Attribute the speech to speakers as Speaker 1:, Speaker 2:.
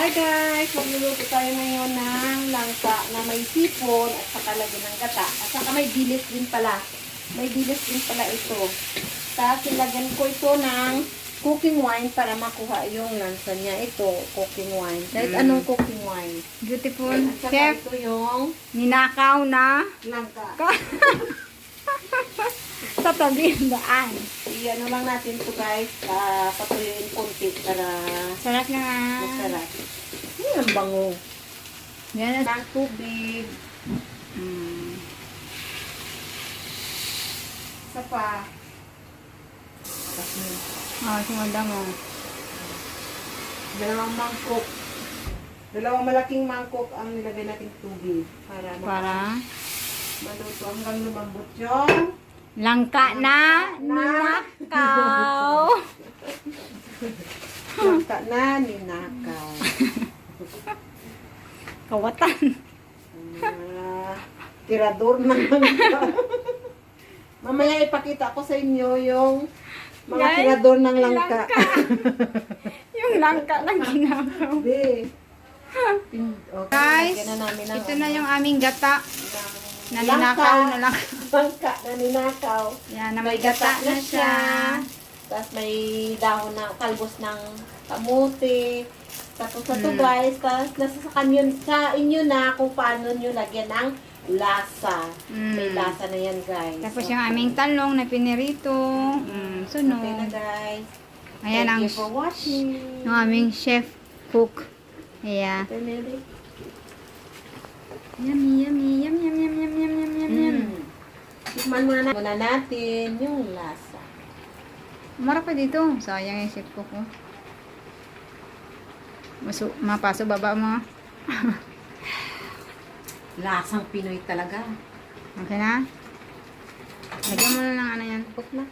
Speaker 1: Hi guys! Magluluto tayo ngayon ng langka na may sipon at saka lagyan ng gata. At saka may dilis din pala. May dilis din pala ito. Tapos ilagyan ko ito ng cooking wine para makuha yung lansa niya. Ito, cooking wine. Kahit anong cooking wine.
Speaker 2: Beautiful.
Speaker 1: At saka
Speaker 2: Chef,
Speaker 1: ito yung
Speaker 2: ninakaw na
Speaker 1: langka.
Speaker 2: sa tabi ng daan.
Speaker 1: I-ano lang natin ito guys. Patuyuin konti para
Speaker 2: Sarap na nga.
Speaker 1: masarap. Ang bango.
Speaker 2: Yan.
Speaker 1: Ng tubig. Isa pa.
Speaker 2: Sumanda mo.
Speaker 1: Dalawang mangkok. Dalawang malaking mangkok ang nilagay nating tubig. Para maluto hanggang lumambot yung
Speaker 2: Langka na ninakaw.
Speaker 1: langka na ninakaw.
Speaker 2: Kawatan.
Speaker 1: Tirador ng langka. Mamaya ipakita ko sa inyo yung mga
Speaker 2: Yan,
Speaker 1: tirador ng langka.
Speaker 2: Yung langka na ginagaw.
Speaker 1: Okay,
Speaker 2: Guys,
Speaker 1: lagyan na namin ng
Speaker 2: ito na yung aming gata.
Speaker 1: ng
Speaker 2: Naninakaw na lang.
Speaker 1: Langka na ninakaw.
Speaker 2: Yan, na may gata na siya.
Speaker 1: Tapos may dahon na kalbos ng kamuti. Tapos ito guys, tapos sa inyo na kung paano nyo lagyan ng lasa. May lasa na yan guys.
Speaker 2: Tapos yung aming talong na pinirito. Sunog.
Speaker 1: Okay na guys.
Speaker 2: Ayan
Speaker 1: Thank
Speaker 2: ang
Speaker 1: you for watching.
Speaker 2: yung aming chef cook. Ayan.
Speaker 1: Ate Mary.
Speaker 2: Yummy, yummy, yum, yum, yum, yum, yum, yum, yum, yum.
Speaker 1: Tikman muna natin yung lasa.
Speaker 2: Marap pa dito. Sayang yung chef cook ko. Mapaso baba mo.
Speaker 1: Lasang Pinoy talaga.
Speaker 2: Okay na? Lagyan mo na lang ano yan.
Speaker 1: Cook na.